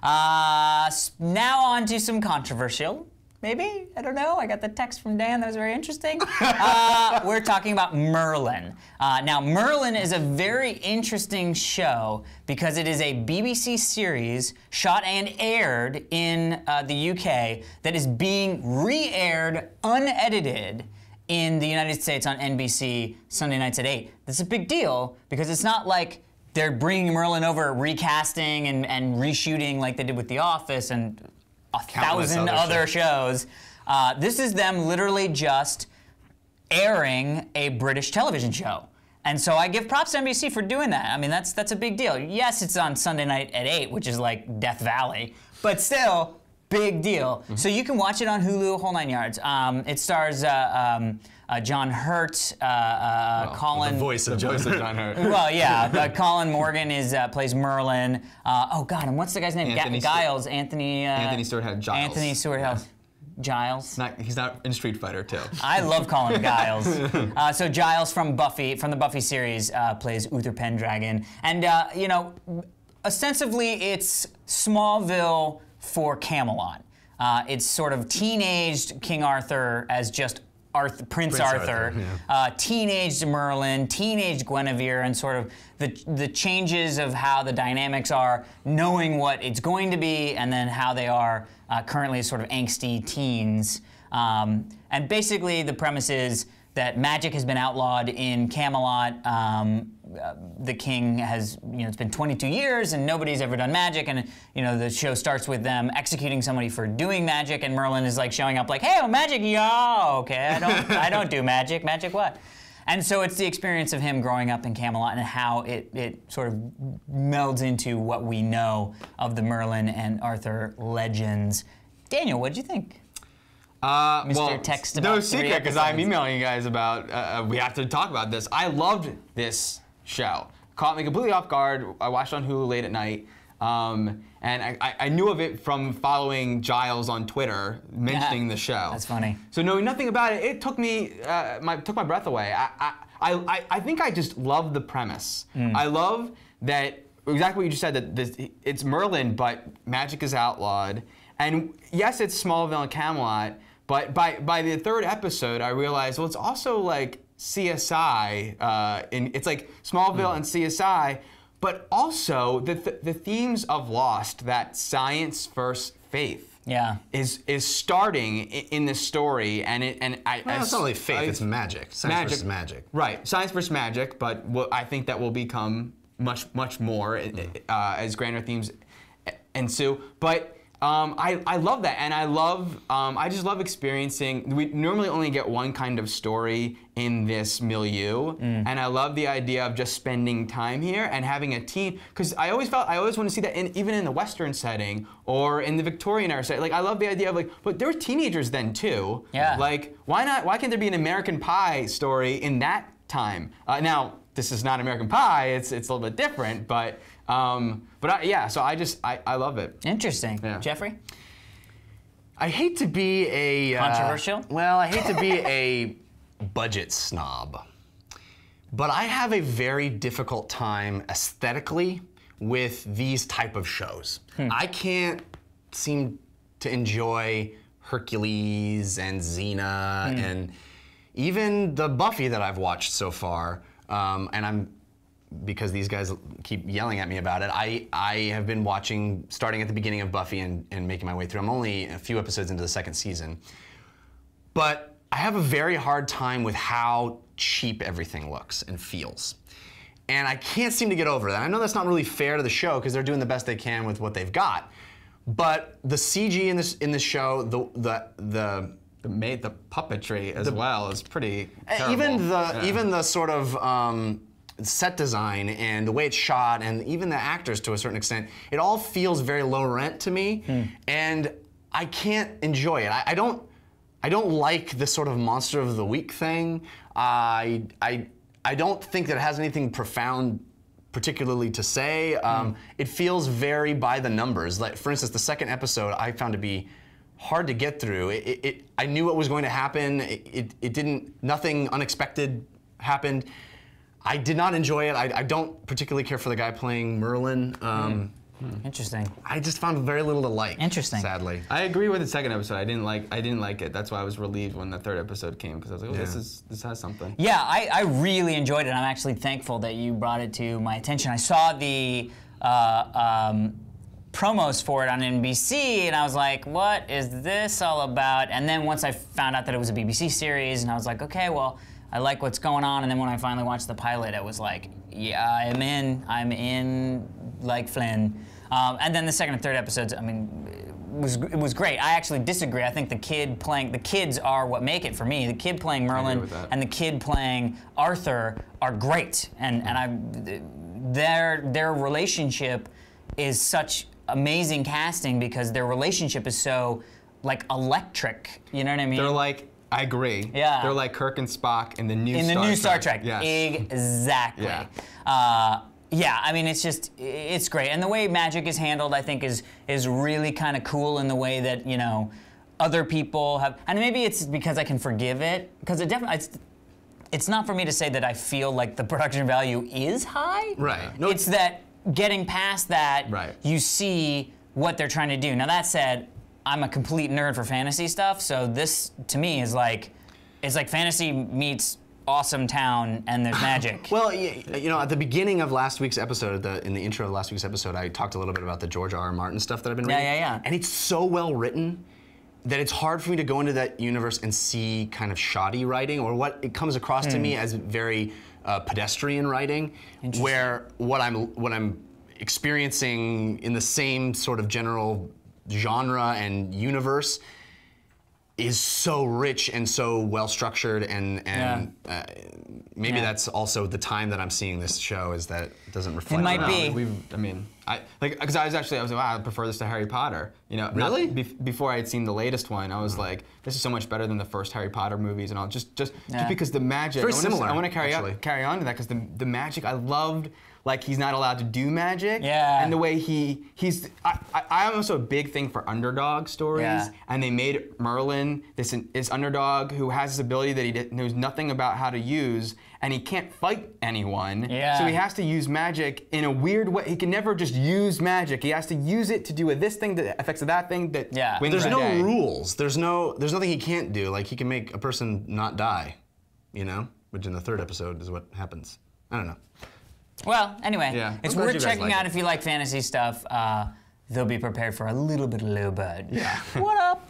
Now on to some controversial. Maybe? I don't know. I got the text from Dan. That was very interesting. We're talking about Merlin. Now, Merlin is a very interesting show because it is a BBC series shot and aired in the UK that is being re-aired unedited in the United States on NBC Sunday nights at 8. This is a big deal because it's not like they're bringing Merlin over, recasting and reshooting like they did with The Office and Countless 1,000 other shows. This is them literally just airing a British television show. And so I give props to NBC for doing that. I mean, that's a big deal. Yes, it's on Sunday night at 8, which is like Death Valley, but still, big deal. Mm-hmm. So you can watch it on Hulu, whole 9 yards. It stars John Hurt, Colin. The voice of John Hurt. Well, yeah, Colin Morgan plays Merlin. Oh God, and what's the guy's name? Giles. Anthony Stewart had Giles. Anthony Stewart has Giles. He's not in Street Fighter 2. I love Colin Giles. So Giles from the Buffy series, plays Uther Pendragon, and you know, ostensibly it's Smallville for Camelot. It's sort of teenaged King Arthur as just Prince Arthur, yeah. Teenaged Merlin, teenaged Guinevere, and sort of the changes of how the dynamics are, knowing what it's going to be, and then how they are currently as sort of angsty teens. And basically the premise is that magic has been outlawed in Camelot. The king has, it's been 22 years and nobody's ever done magic, and the show starts with them executing somebody for doing magic, and Merlin is like showing up like, hey, oh, magic, yo, okay, I don't do magic. Magic what? And so it's the experience of him growing up in Camelot and how it sort of melds into what we know of the Merlin and Arthur legends. Daniel, what'd you think? Well, Text no secret, because I'm emailing you guys about, we have to talk about this. I loved this show. Caught me completely off guard. I watched it on Hulu late at night. And I knew of it from following Giles on Twitter, mentioning the show. That's funny. So knowing nothing about it, it took me, took my breath away. I think I just love the premise. I love that, exactly what you just said, that it's Merlin, but magic is outlawed. And yes, it's Smallville and Camelot, but by the third episode, I realized, well, it's also like CSI. It's like Smallville and CSI, but also the themes of Lost, that science versus faith, is starting in this story, and it's not really faith; it's magic. Science versus magic. Right, science versus magic, but I think that will become much more as grander themes ensue. But I love that, and I just love experiencing. We normally only get one kind of story in this milieu, and I love the idea of just spending time here and having a teen. Because I always want to see that even in the Western setting or in the Victorian era setting. Like, I love the idea of, like, but there were teenagers then too. Yeah. Like, why not? Why can't there be an American Pie story in that time? Now, this is not American Pie. It's a little bit different, but. Yeah, so I love it. Interesting. Yeah. Jeffrey? I hate to be a... Controversial? Well, I hate to be a budget snob, but I have a very difficult time aesthetically with these type of shows. I can't seem to enjoy Hercules and Xena and even the Buffy that I've watched so far, because these guys keep yelling at me about it, I have been watching, starting at the beginning of Buffy and making my way through. I'm only a few episodes into the second season. But I have a very hard time with how cheap everything looks and feels. And I can't seem to get over that. I know that's not really fair to the show because they're doing the best they can with what they've got. But the CG in this show, the puppetry as well is pretty terrible. Even the sort of set design and the way it's shot, and even the actors to a certain extent, it all feels very low rent to me, and I can't enjoy it. I don't like this sort of monster of the week thing. I don't think that it has anything profound particularly to say. It feels very by the numbers. Like, for instance, the second episode I found to be hard to get through. I knew what was going to happen. Nothing unexpected happened. I did not enjoy it. I don't particularly care for the guy playing Merlin. Interesting. I just found very little to like. Interesting. Sadly. I agree with the second episode. I didn't like it. That's why I was relieved when the third episode came, because I was like, oh, this has something. Yeah, I really enjoyed it. I'm actually thankful that you brought it to my attention. I saw the promos for it on NBC, and I was like, what is this all about? And then once I found out that it was a BBC series, and I was like, okay, well, I like what's going on. And then when I finally watched the pilot, it was like, yeah, I'm in like Flynn. And then the second and third episodes, I mean, it was great. I actually disagree. I think the kids are what make it for me. The kid playing Merlin and the kid playing Arthur are great, and their relationship is such amazing casting because their relationship is so like electric. You know what I mean? They're like, I agree. Yeah. They're like Kirk and Spock in the new Star Trek. Yes. Exactly. Yeah. Yeah, I mean, it's great. And the way magic is handled, I think, is really kind of cool in the way that, you know, other people have, and maybe it's because I can forgive it, because it's not for me to say that I feel like the production value is high. Right. No, it's that getting past that, Right. you see what they're trying to do. Now, that said, I'm a complete nerd for fantasy stuff, so this, to me, is like, it's like fantasy meets awesome town and there's magic. Well, you know, at the beginning of last week's episode, in the intro of last week's episode, I talked a little bit about the George R.R. Martin stuff that I've been reading. Yeah. And it's so well written that it's hard for me to go into that universe and see kind of shoddy writing, or what it comes across to me as very pedestrian writing, where what I'm experiencing in the same sort of general genre and universe is so rich and so well structured, and maybe that's also the time that I'm seeing this show, is that it doesn't reflect. It might that. be. Because I was like, wow, I prefer this to Harry Potter. You know, Really? Before I had seen the latest one, I was like, this is so much better than the first Harry Potter movies and all. Just because the magic. Very similar, I want to carry on to that because the magic I loved. Like, he's not allowed to do magic. Yeah. And the way I'm also a big thing for underdog stories. Yeah. And they made Merlin this underdog who has this ability that he knows nothing about how to use, and he can't fight anyone. Yeah. So he has to use magic in a weird way. He can never just use magic. He has to use it to do this thing that affects that thing that wins There's the no day. rules. There's nothing he can't do. Like, he can make a person not die, you know? Which in the third episode is what happens. I don't know. Well, anyway, Yeah. it's I'm glad worth you guys checking like out it. if you like fantasy stuff. They'll be prepared for a little bit of low bud. Yeah. What up?